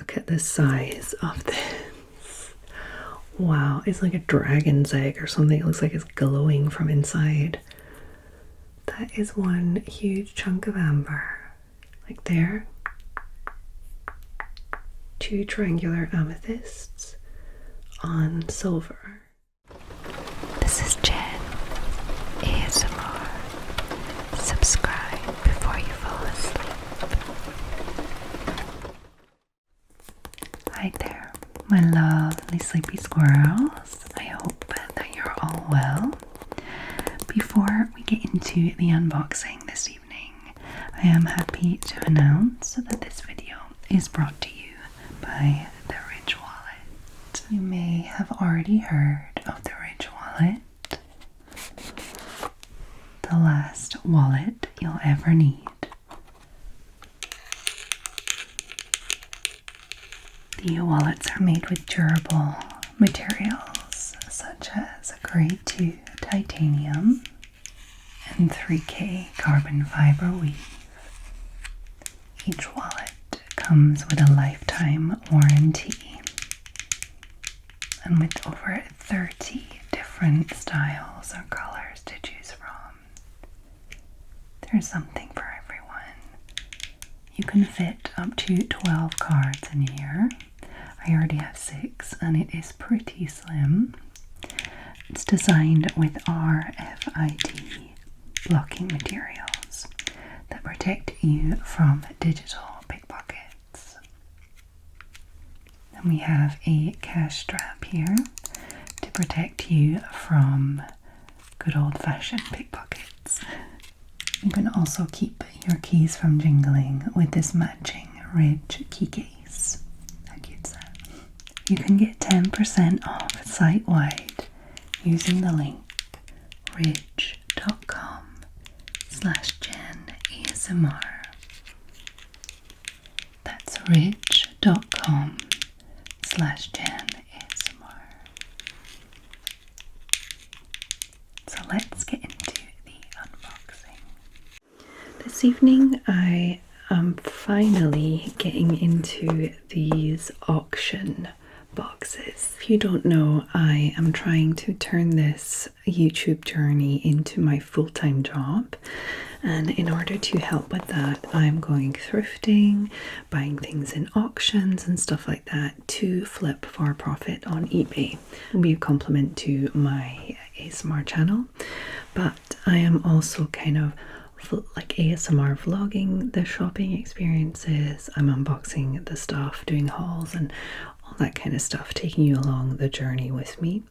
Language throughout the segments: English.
look at the size of this. Wow, it's like a dragon's egg or something. It looks like it's glowing from inside. That is one huge chunk of amber. Like there. 2 triangular amethysts on silver. This is Jen, ASMR. Subscribe before you fall asleep. Hi there, my lovely sleepy squirrels. I hope that you're all well. Before we get into the unboxing this evening, I am happy to announce that this video is brought to you by the Ridge Wallet. You may have already heard of the Ridge Wallet. The last wallet you'll ever need. The wallets are made with durable materials such as grade 2 titanium and 3K carbon fiber weave. Each wallet comes with a lifetime warranty and with over 30 different styles or colors to choose from. There's something for everyone. You can fit up to 12 cards in here. I already have 6 and it is pretty slim. It's designed with RFID blocking materials that protect you from digital pickpockets. And we have a cash strap here to protect you from good old-fashioned pickpockets. You can also keep your keys from jingling with this matching Ridge key case. How cute is that? You can get 10% off site-wide using the link ridge.com/JenASMR. That's ridge.com/JenASMR. So let's get into the unboxing. This evening I am finally getting into these auction boxes. If you don't know, I am trying to turn this YouTube journey into my full-time job, and in order to help with that, I'm going thrifting, buying things in auctions and stuff like that to flip for a profit on eBay. It'll be a compliment to my ASMR channel, but I am also kind of like ASMR vlogging the shopping experiences. I'm unboxing the stuff, doing hauls and all that kind of stuff, taking you along the journey with me.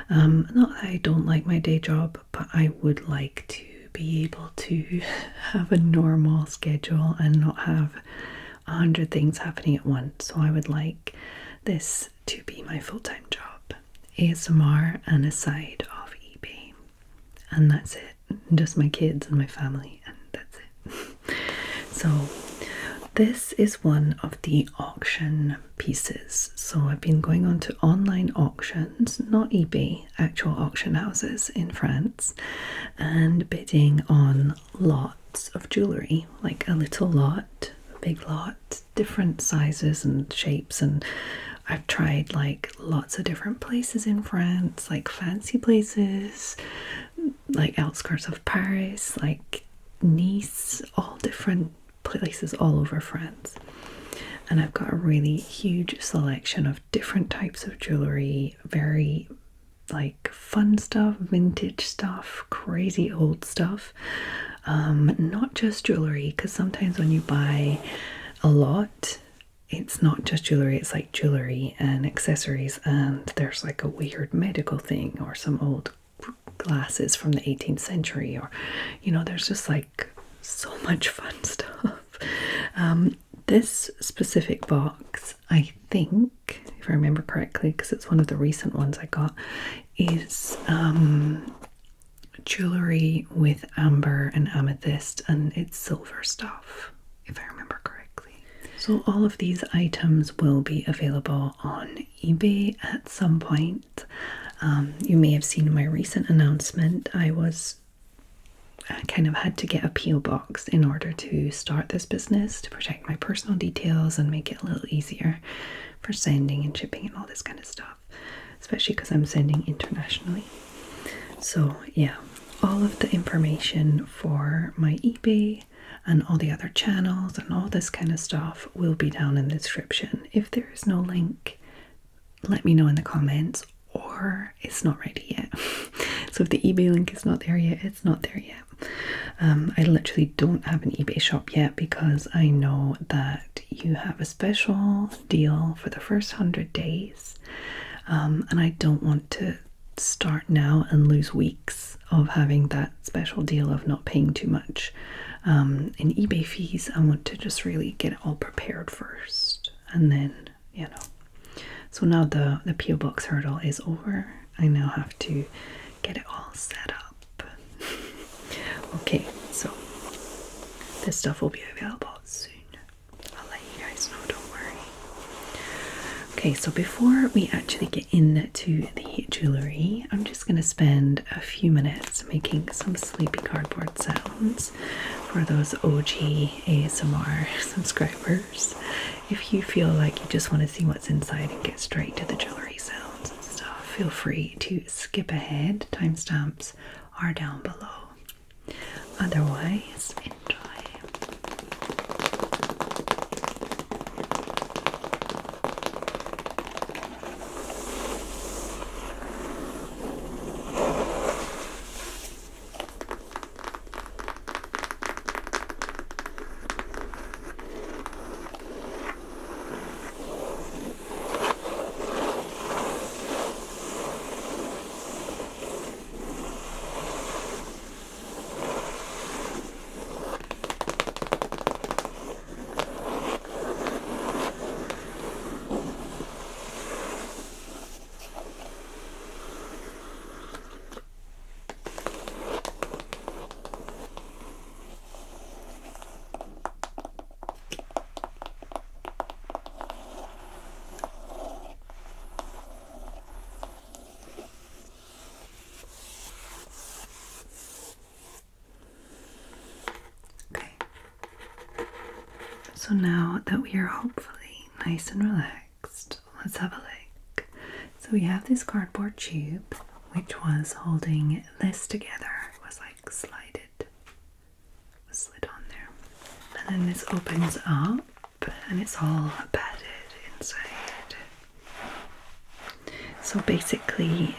Not that I don't like my day job, but I would like to be able to have a normal schedule and not have 100 things happening at once. So I would like this to be my full-time job. ASMR and a side of eBay. And that's it. Just my kids and my family, and that's it. So this is one of the auction pieces. So I've been going on to online auctions, not eBay, actual auction houses in France, and bidding on lots of jewellery, like a little lot, a big lot, different sizes and shapes. And I've tried like lots of different places in France, like fancy places, like outskirts of Paris, like Nice, all different places all over France. And I've got a really huge selection of different types of jewellery, very like fun stuff, vintage stuff, crazy old stuff. Not just jewellery, because sometimes when you buy a lot, it's not just jewellery, it's like jewellery and accessories, and there's like a weird medical thing or some old glasses from the 18th century, or you know, there's just like so much fun stuff. This specific box, I think, if I remember correctly, because it's one of the recent ones I got, is jewellery with amber and amethyst, and it's silver stuff, if I remember correctly. So all of these items will be available on eBay at some point. You may have seen my recent announcement. I was I kind of had to get a PO box in order to start this business, to protect my personal details and make it a little easier for sending and shipping and all this kind of stuff, especially because I'm sending internationally. So yeah, all of the information for my eBay and all the other channels and all this kind of stuff will be down in the description. If there is no link, let me know in the comments, or it's not ready yet. So if the eBay link is not there yet, it's not there yet. I literally don't have an eBay shop yet because I know that you have a special deal for the first 100 days, and I don't want to start now and lose weeks of having that special deal of not paying too much in eBay fees. I want to just really get it all prepared first, and then, you know. So now the PO box hurdle is over. I now have to get it all set up. Okay, so this stuff will be available soon. I'll let you guys know, don't worry. Okay, so before we actually get into the jewellery, I'm just going to spend a few minutes making some sleepy cardboard sounds for those OG ASMR subscribers. If you feel like you just want to see what's inside and get straight to the jewellery sounds and stuff, feel free to skip ahead. Timestamps are down below. Otherwise, enjoy. So now that we are hopefully nice and relaxed, let's have a look. So we have this cardboard tube, which was holding this together. It was like slid on there. And then this opens up and it's all padded inside. So basically,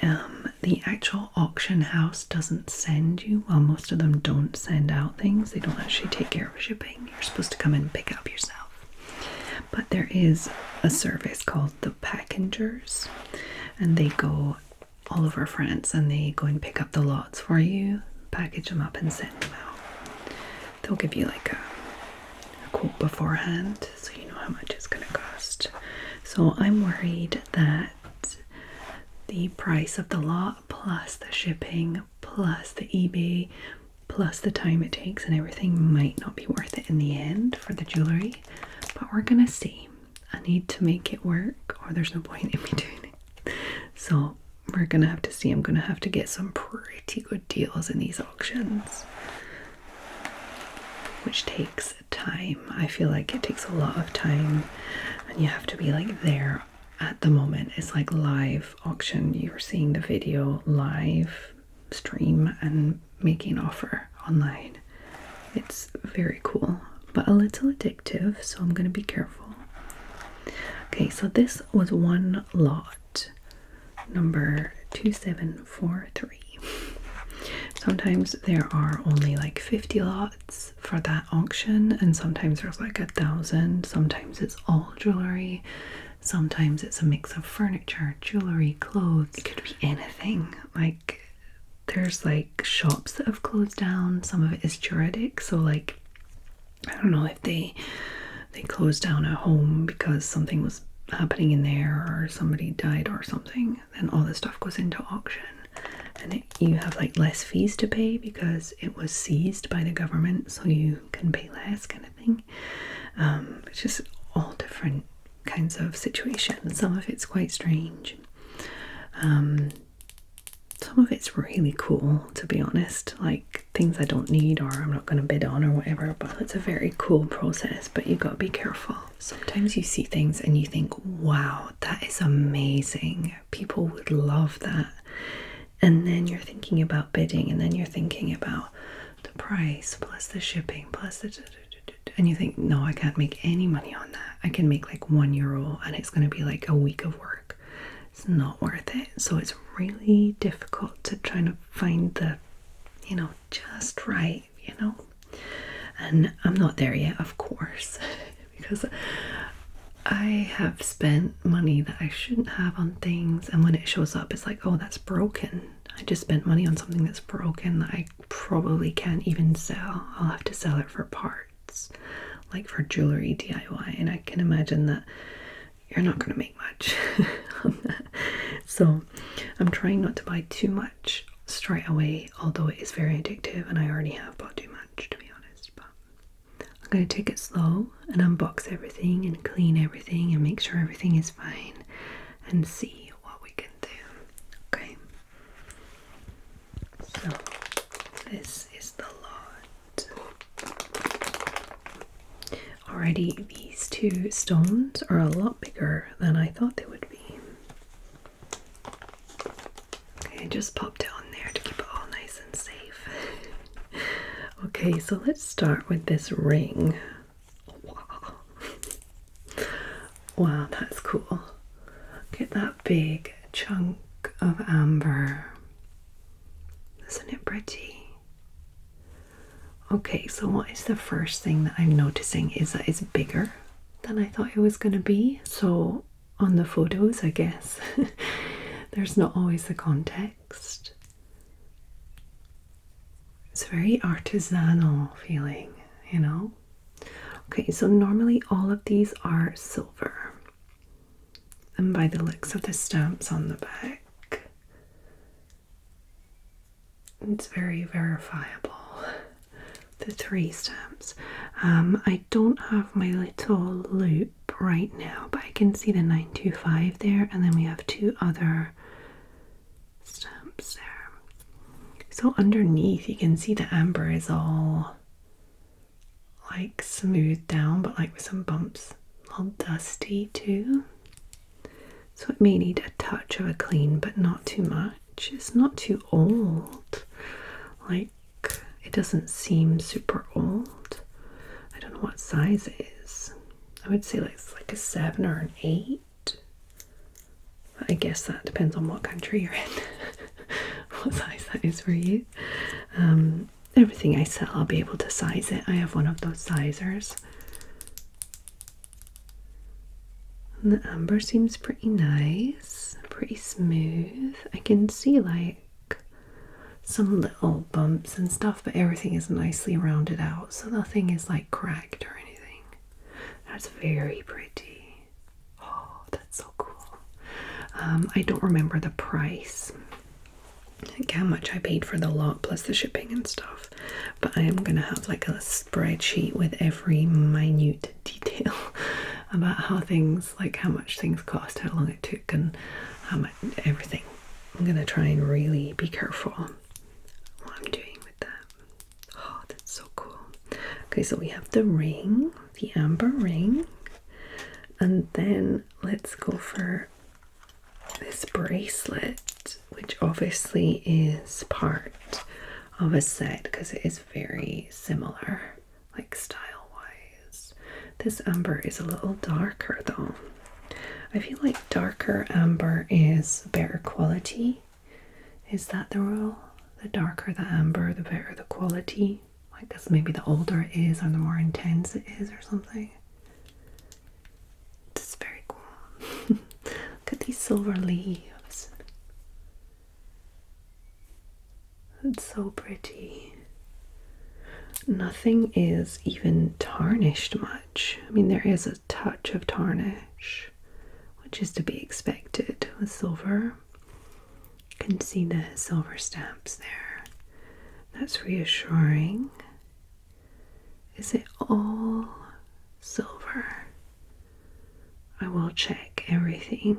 the actual auction house doesn't send you, well, most of them don't send out things. They don't actually take care of shipping. You're supposed to come and pick up yourself. But there is a service called the Packengers, and they go all over France and they go and pick up the lots for you, package them up and send them out. They'll give you like a quote beforehand so you know how much it's going to cost. So I'm worried that the price of the lot plus the shipping plus the eBay plus the time it takes and everything might not be worth it in the end for the jewelry, but we're gonna see. I need to make it work or there's no point in me doing it. So we're gonna have to see. I'm gonna have to get some pretty good deals in these auctions, which takes time. I feel like it takes a lot of time and you have to be like there at the moment. It's like live auction. You're seeing the video live stream and making an offer online. It's very cool, but a little addictive, so I'm going to be careful. Okay, so this was one lot, number 2743. Sometimes there are only like 50 lots for that auction, and sometimes there's like 1,000. Sometimes it's all jewelry. Sometimes it's a mix of furniture, jewelry, clothes. It could be anything. Like, there's like shops that have closed down. Some of it is juridic. So like, I don't know if they closed down a home because something was happening in there or somebody died or something. Then all this stuff goes into auction. And you have like less fees to pay because it was seized by the government. So you can pay less kind of thing. It's just all different kinds of situations. Some of it's quite strange. Some of it's really cool, to be honest, like things I don't need or I'm not going to bid on or whatever, but it's a very cool process, but you got to be careful. Sometimes you see things and you think, wow, that is amazing. People would love that. And then you're thinking about bidding, and then you're thinking about the price plus the shipping plus the and you think, no, I can't make any money on that. I can make like €1 and it's going to be like a week of work. It's not worth it. So it's really difficult to try to find the, just right, And I'm not there yet, of course, because I have spent money that I shouldn't have on things, and when it shows up, it's like, oh, that's broken. I just spent money on something that's broken that I probably can't even sell. I'll have to sell it for parts, like for jewelry DIY, and I can imagine that you're not going to make much on that. So I'm trying not to buy too much straight away, although it is very addictive and I already have bought too much, to be honest. But I'm going to take it slow and unbox everything and clean everything and make sure everything is fine and see what we can do. Okay, so this is the lot. Already these two stones are a lot bigger than I thought they would be. Okay, I just popped it on there to keep it all nice and safe. Okay, so let's start with this ring. Wow. Wow, that's cool. Look at that big chunk of amber. Isn't it pretty? Okay, so what is the first thing that I'm noticing is that it's bigger than I thought it was going to be. So on the photos, I guess, there's not always the context. It's very artisanal feeling, Okay, so normally all of these are silver. And by the looks of the stamps on the back, it's very verifiable. The 3 stamps. I don't have my little loop right now, but I can see the 925 there, and then we have 2 other stamps there. So underneath you can see the amber is all like smoothed down, but like with some bumps, all dusty too. So it may need a touch of a clean, but not too much. It's not too old. Like, it doesn't seem super old. I don't know what size it is. I would say it's like a 7 or an 8. But I guess that depends on what country you're in. What size that is for you. Everything I sell, I'll be able to size it. I have one of those sizers. And the amber seems pretty nice, pretty smooth. I can see like some little bumps and stuff, but everything is nicely rounded out, so nothing is like cracked or anything. That's very pretty. Oh, that's so cool. I don't remember the price, like how much I paid for the lot plus the shipping and stuff, but I am gonna have like a spreadsheet with every minute detail about how much things cost, how long it took, and how much everything. I'm gonna try and really be careful what I'm doing with that. Oh, that's so cool. Okay, so we have the ring, the amber ring, and then let's go for this bracelet, which obviously is part of a set because it is very similar, like style wise. This amber is a little darker though. I feel like darker amber is better quality. Is that the rule? The darker the amber, the better the quality. I guess maybe the older it is or the more intense it is or something. It's very cool. Look at these silver leaves. It's so pretty. Nothing is even tarnished much. I mean, there is a touch of tarnish, which is to be expected with silver. You can see the silver stamps there. That's reassuring. Is it all silver? I will check everything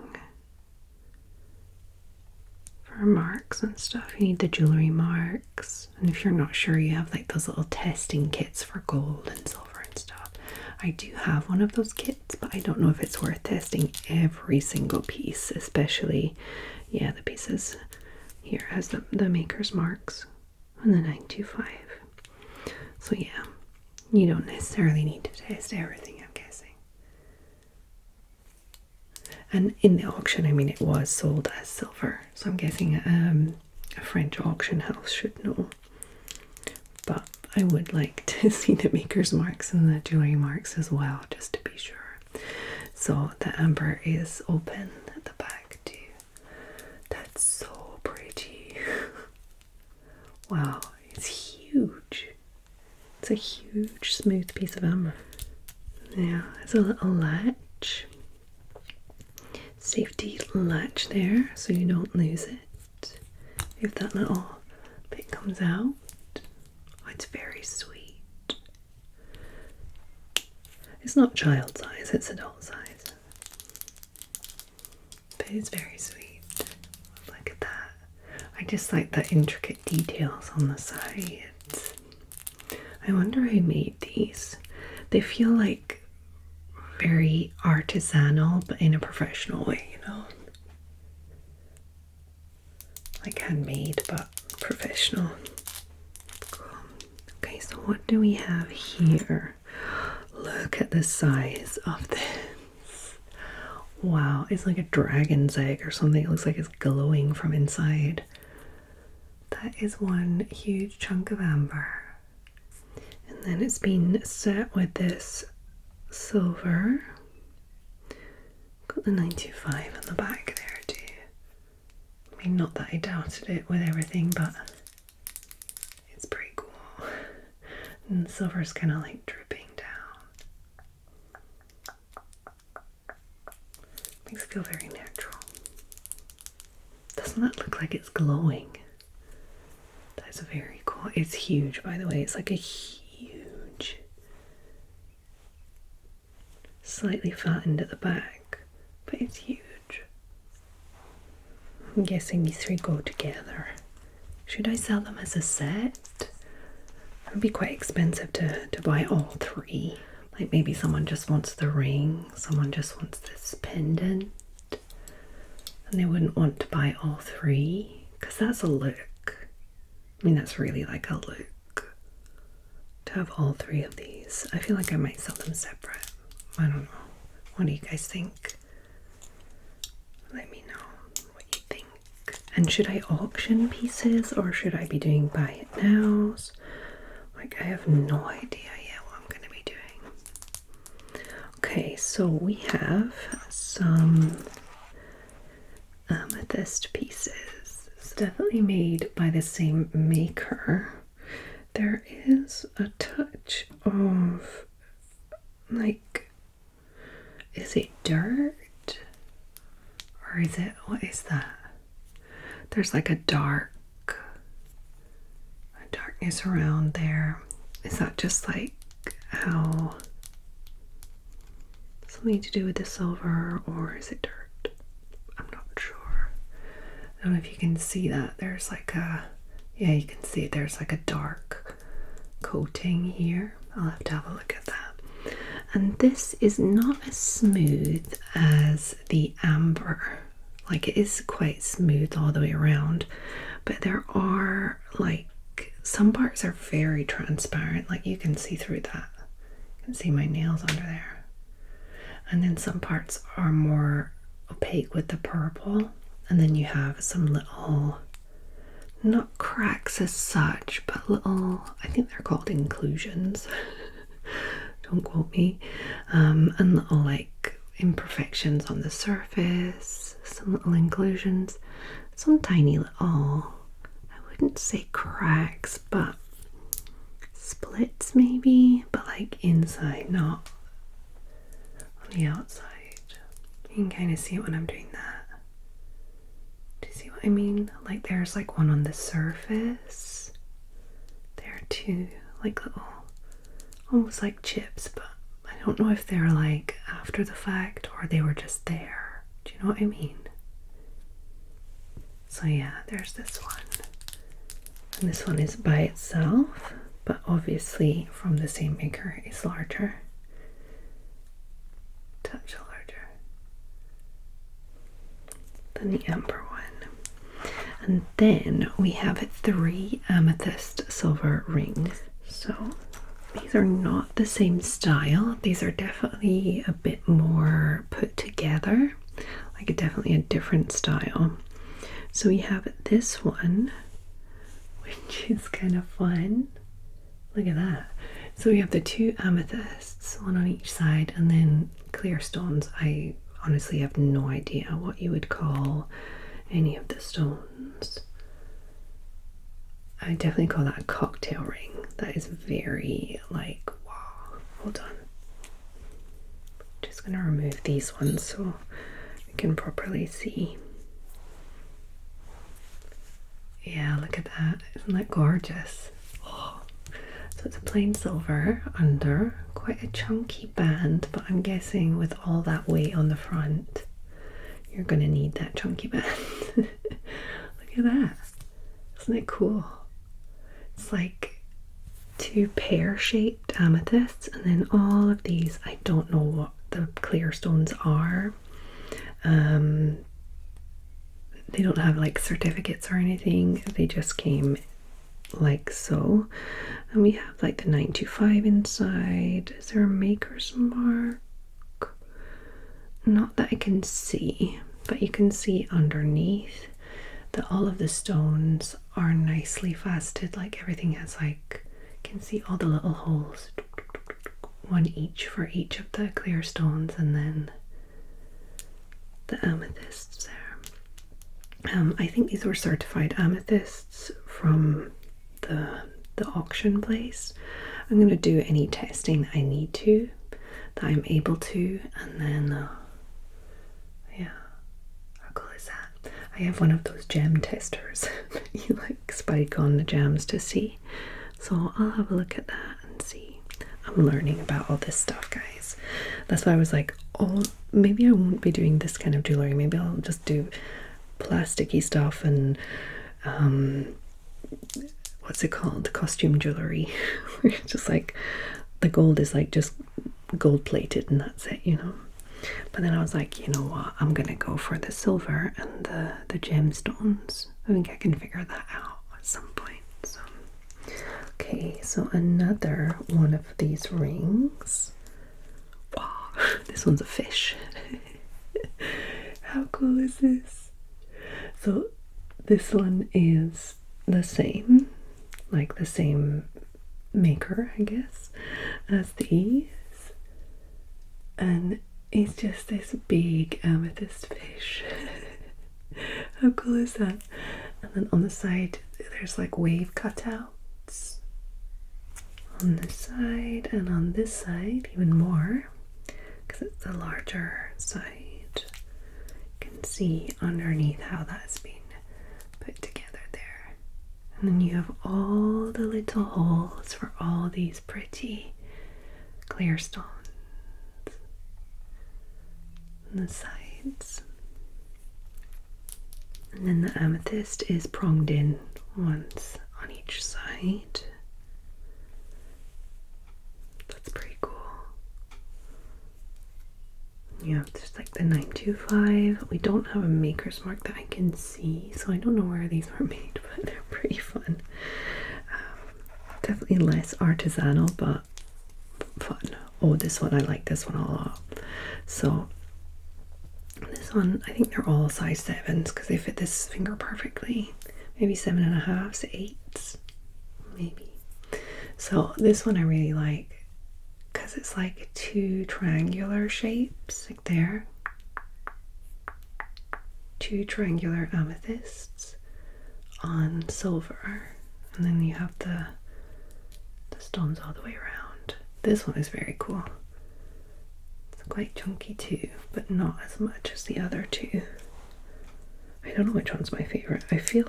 for marks and stuff. You need the jewellery marks, and if you're not sure, you have like those little testing kits for gold and silver and stuff. I do have one of those kits, but I don't know if it's worth testing every single piece, especially, yeah, the pieces here has the maker's marks and the 925. So yeah, you don't necessarily need to test everything, I'm guessing. And in the auction, I mean, it was sold as silver, so I'm guessing a French auction house should know. But I would like to see the maker's marks and the jewelry marks as well, just to be sure. So the amber is open at the back too. That's so pretty. Wow, it's huge. It's a huge smooth piece of amber. Yeah, it's a little latch. Safety latch there so you don't lose it if that little bit comes out. Oh, it's very sweet. It's not child size, it's adult size, but it's very sweet. Look at that. I just like the intricate details on the sides. I wonder who made these. They feel like very artisanal, but in a professional way, you know? Like handmade, but professional. Cool. Okay, so what do we have here? Look at the size of this. Wow, it's like a dragon's egg or something. It looks like it's glowing from inside. That is one huge chunk of amber. And then it's been set with this silver. Got the 925 on the back there too. I mean, not that I doubted it with everything, but it's pretty cool. And the silver's kind of like dripping down. Makes it feel very natural. Doesn't that look like it's glowing? That's very cool. It's huge, by the way. It's like a huge, slightly flattened at the back, but it's huge. I'm guessing these three go together. Should I sell them as a set? It would be quite expensive to buy all three. Like maybe someone just wants the ring, someone just wants this pendant, and they wouldn't want to buy all three, because that's a look. I mean, that's really like a look to have all three of these. I feel like I might sell them separate. I don't know. What do you guys think? Let me know what you think. And should I auction pieces or should I be doing buy it nows? Like, I have no idea yet what I'm going to be doing. Okay, so we have some amethyst pieces. It's definitely made by the same maker. There is a touch of, like, is it dirt? Or is it, what is that? There's like a darkness around there. Is that just like how, something to do with the silver, or is it dirt? I'm not sure. I don't know if you can see that. There's like a, yeah, you can see there's like a dark coating here. I'll have to have a look at that. And this is not as smooth as the amber. Like, it is quite smooth all the way around, but there are like some parts are very transparent, like you can see through that. You can see my nails under there. And then some parts are more opaque with the purple, and then you have some little, not cracks as such, but little, I think they're called inclusions. Don't quote me. And little like imperfections on the surface, some little inclusions, some tiny little, I wouldn't say cracks, but splits maybe, but like inside, not on the outside. You can kind of see it when I'm doing that. Do you see what I mean? Like there's like one on the surface there too, like little, almost like chips, but I don't know if they're like after the fact or they were just there. Do you know what I mean? So yeah, there's this one. And this one is by itself, but obviously from the same maker is larger. Touch larger than the amber one. And then we have 3 amethyst silver rings. So these are not the same style. These are definitely a bit more put together, like definitely a different style. So we have this one, which is kind of fun. Look at that. So we have the 2 amethysts, one on each side, and then clear stones. I honestly have no idea what you would call any of the stones. I definitely call that a cocktail ring. That is very like, wow. Hold on. Just gonna remove these ones so we can properly see. Yeah, look at that. Isn't that gorgeous? Oh. So it's a plain silver under, quite a chunky band, but I'm guessing with all that weight on the front, you're gonna need that chunky band. Look at that. Isn't it cool? It's like 2 pear-shaped amethysts, and then all of these, I don't know what the clear stones are. They don't have like certificates or anything. They just came like so. And we have like the 925 inside. Is there a maker's mark? Not that I can see, but you can see underneath that all of the stones are nicely faceted. Like everything has like, you can see all the little holes, one each for each of the clear stones, and then the amethysts there. I think these were certified amethysts from the auction place. I'm going to do any testing that I need to, that I'm able to, and then yeah, how cool is that? I have one of those gem testers you like spike on the gems to see, so I'll have a look at that and see. I'm learning about all this stuff, guys. That's why I was like, oh, maybe I won't be doing this kind of jewelry. Maybe I'll just do plasticky stuff and what's it called, costume jewelry. Where it's just like the gold is like just gold plated and that's it, you know. But then I was like, you know what, I'm gonna go for the silver and the gemstones. I think I can figure that out at some point. So okay, so another one of these rings. Wow, this one's a fish. How cool is this? So this one is the same, like the same maker, I guess, as these. And it's just this big amethyst fish. How cool is that? And then on the side, there's like wave cutouts. On this side and on this side, even more, because it's the larger side. See underneath how that's been put together there, and then you have all the little holes for all these pretty clear stones on the sides, and then the amethyst is pronged in once on each side. That's pretty cool. You have just like the 925. We don't have a maker's mark that I can see, so I don't know where these were made, but they're pretty fun. Definitely less artisanal, but fun. Oh, this one, I like this one a lot. So this one, I think they're all size 7s because they fit this finger perfectly. Maybe 7.5s, 8s, maybe. So this one I really like, because it's like 2 triangular shapes, like there. 2 triangular amethysts on silver. And then you have the stones all the way around. This one is very cool. It's quite chunky too, but not as much as the other 2. I don't know which one's my favorite. I feel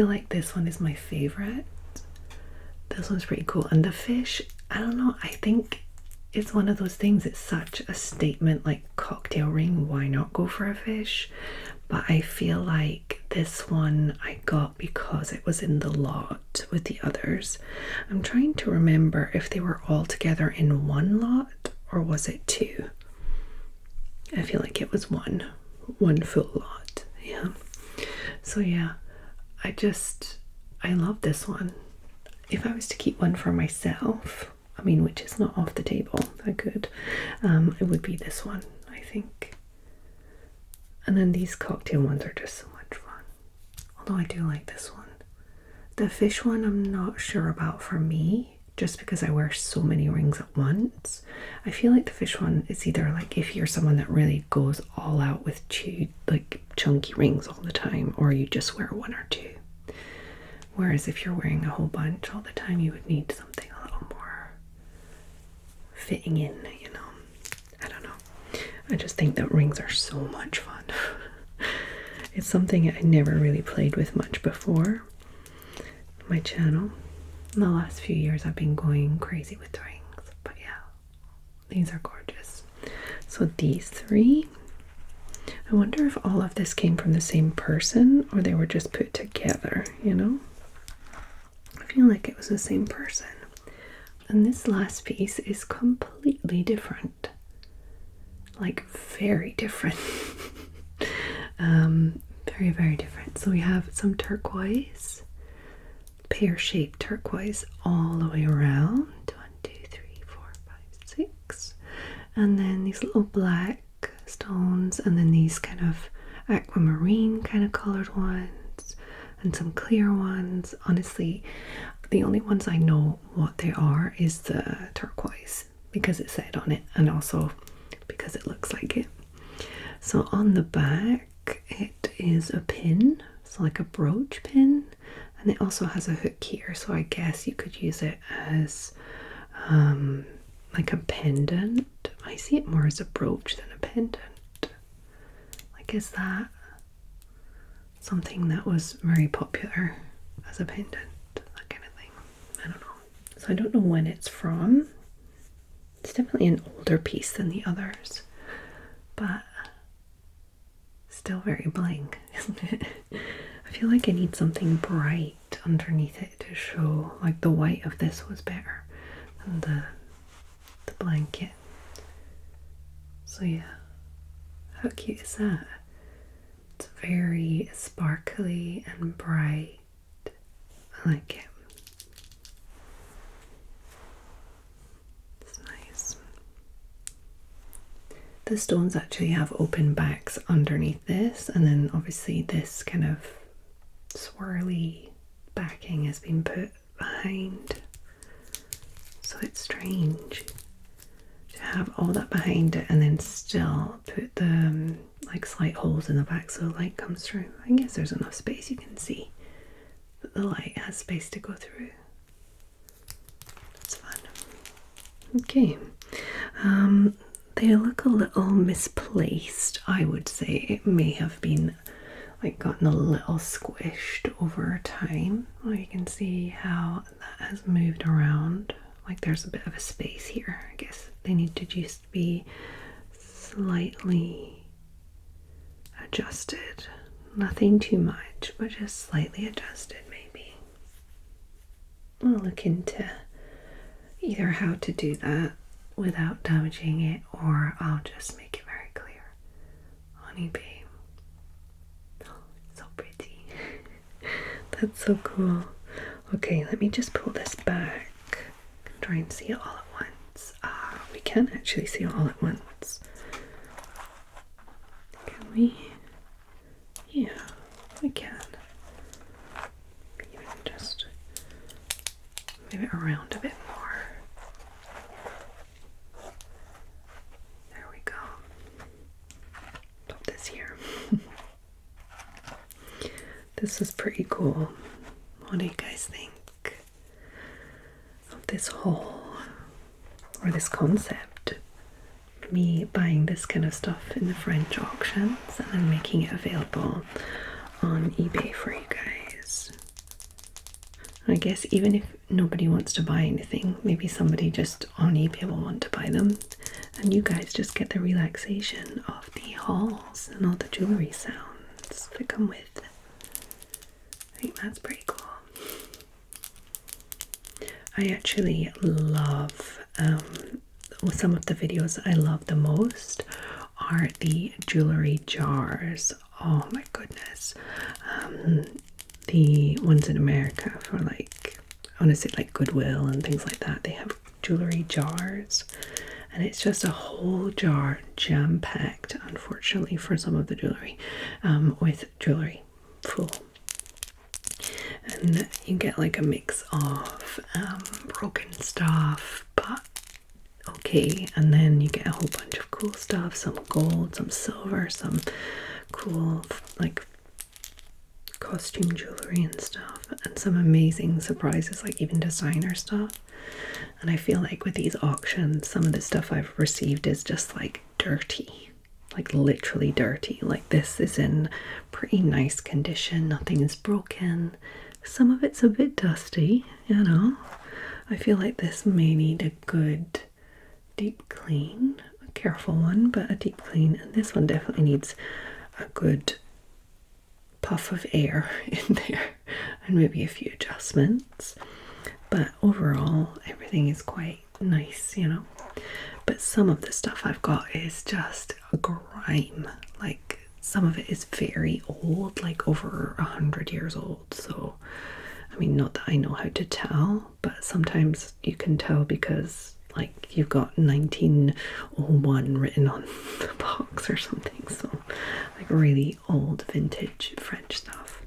like this one is my favorite. This one's pretty cool. And the fish, I don't know, I think it's one of those things, it's such a statement, like cocktail ring, why not go for a fish? but I feel like this one I got because it was in the lot with the others. I'm trying to remember if they were all together in one lot or was it two. I feel like it was one full lot. Yeah. So yeah, I love this one. If I was to keep one for myself, I mean, which is not off the table, I could, it would be this one, I think. And then these cocktail ones are just so much fun. Although I do like this one. The fish one I'm not sure about for me, just because I wear so many rings at once. I feel like the fish one is either like if you're someone that really goes all out with like chunky rings all the time, or you just wear one or two. Whereas if you're wearing a whole bunch all the time, you would need something a little more fitting in, you know. I don't know. I just think that rings are so much fun. It's something I never really played with much before my channel. In the last few years I've been going crazy with rings, but yeah, these are gorgeous. So these three, I wonder if all of this came from the same person or they were just put together, you know? I feel like it was the same person. And this last piece is completely different. Like very different. Very, very different. So we have some turquoise, pear-shaped turquoise all the way around. 1, 2, 3, 4, 5, 6. And then these little black stones, and then these kind of aquamarine kind of colored ones, and some clear ones. Honestly, the only ones I know what they are is the turquoise, because it said on it, and also because it looks like it. So on the back it is a pin, so like a brooch pin, and it also has a hook here, so I guess you could use it as like a pendant. I see it more as a brooch than a pendant. Like, is that something that was very popular as a pendant, that kind of thing? I don't know. So I don't know when it's from. It's definitely an older piece than the others, but still very bling, isn't it? I feel like I need something bright underneath it to show, like the white of this was better than the blanket. So yeah, how cute is that? It's very sparkly and bright. I like it. It's nice. The stones actually have open backs underneath this, and then obviously this kind of swirly backing has been put behind. So it's strange to have all that behind it and then still put the like slight holes in the back so the light comes through. I guess there's enough space, you can see that the light has space to go through. That's fun. Okay. They look a little misplaced, I would say. It may have been like gotten a little squished over time. Well, you can see how that has moved around. Like there's a bit of a space here. I guess they need to just be slightly adjusted. Nothing too much, but just slightly adjusted maybe. I'll look into either how to do that without damaging it, or I'll just make it very clear on eBay. Oh, so pretty. That's so cool. Okay, let me just pull this back. Try and see it all at once. We can actually see it all at once. Can we? Yeah, we can. Even just move it around a bit more. There we go. Put this here. This is pretty cool. What do you guys think of this haul, or this concept? Me buying this kind of stuff in the French auctions and then making it available on eBay for you guys. I guess even if nobody wants to buy anything, maybe somebody just on eBay will want to buy them, and you guys just get the relaxation of the hauls and all the jewelry sounds. bracelets that come with. I think that's pretty cool. I actually love, some of the videos I love the most are the jewelry jars. Oh my goodness. The ones in America for like, I want to say like Goodwill and things like that, they have jewelry jars. And it's just a whole jar jam-packed, unfortunately for some of the jewelry, with jewelry full. And you get like a mix of broken stuff, but okay, and then you get a whole bunch of cool stuff, some gold, some silver, some cool like costume jewelry and stuff, and some amazing surprises, like even designer stuff. And I feel like with these auctions, some of the stuff I've received is just like dirty, like literally dirty. Like this is in pretty nice condition, nothing is broken. Some of it's a bit dusty, you know. I feel like this may need a good deep clean, a careful one, but a deep clean. And this one definitely needs a good puff of air in there and maybe a few adjustments. But overall, everything is quite nice, you know. But some of the stuff I've got is just a grime. Like some of it is very old, like over 100 years old. So, I mean, not that I know how to tell, but sometimes you can tell because like you've got 1901 written on the box or something. So, like really old vintage French stuff.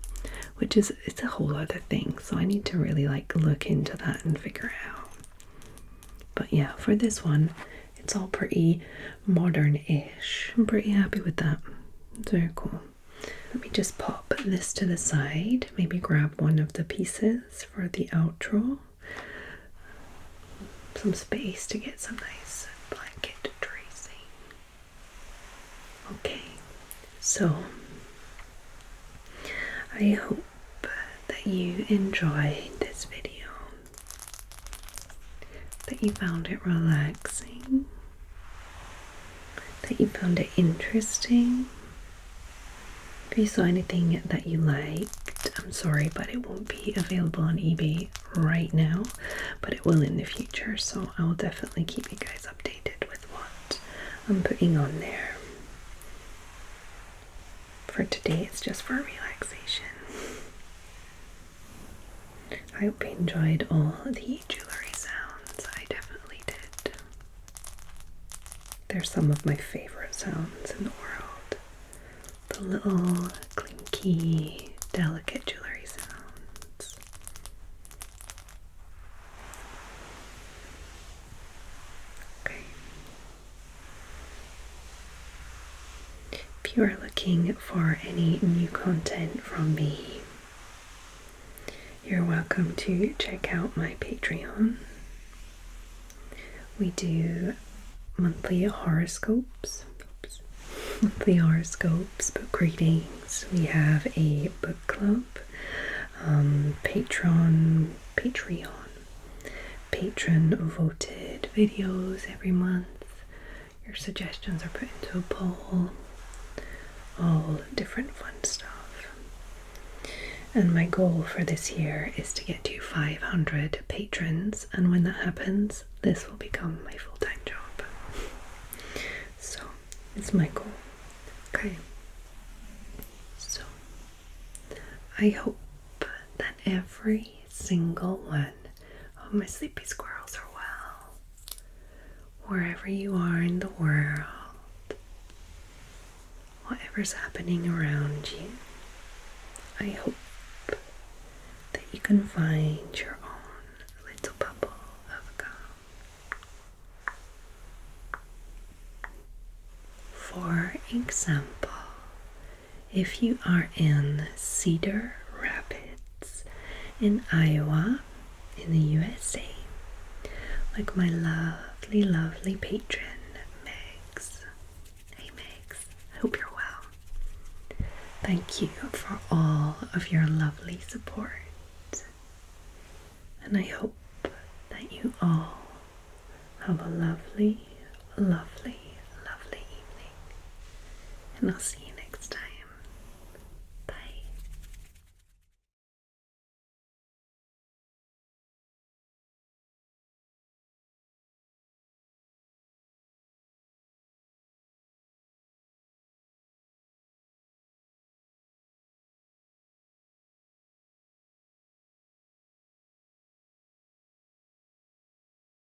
Which is, it's a whole other thing, so I need to really like look into that and figure it out. But yeah, for this one, it's all pretty modern-ish. I'm pretty happy with that. It's very cool. Let me just pop this to the side, maybe grab one of the pieces for the outro. Some space to get some nice blanket tracing. Okay, so I hope that you enjoyed this video, that you found it relaxing, that you found it interesting. If you saw anything that you liked, I'm sorry, but it won't be available on eBay right now, but it will in the future, so I will definitely keep you guys updated with what I'm putting on there. For today, it's just for relaxation. I hope you enjoyed all the jewelry sounds. I definitely did. They're some of my favorite sounds in the world. The little clinky, delicate jewelry sounds. Okay. If you are looking for any new content from me, you're welcome to check out my Patreon. We do monthly horoscopes, book readings. We have a book club, patron voted videos every month. Your suggestions are put into a poll. All different fun stuff. And my goal for this year is to get to 500 patrons, and when that happens, this will become my full-time job. So, it's my goal. Okay. So, I hope that every single one of my sleepy squirrels are well. Wherever you are in the world, whatever's happening around you, I hope that you can find your own little bubble of calm. For example, if you are in Cedar Rapids in Iowa, in the USA, like my lovely, lovely patron, Megs. Hey Megs, I hope you're well. Thank you for all of your lovely support. And I hope that you all have a lovely, lovely, lovely evening. And I'll see you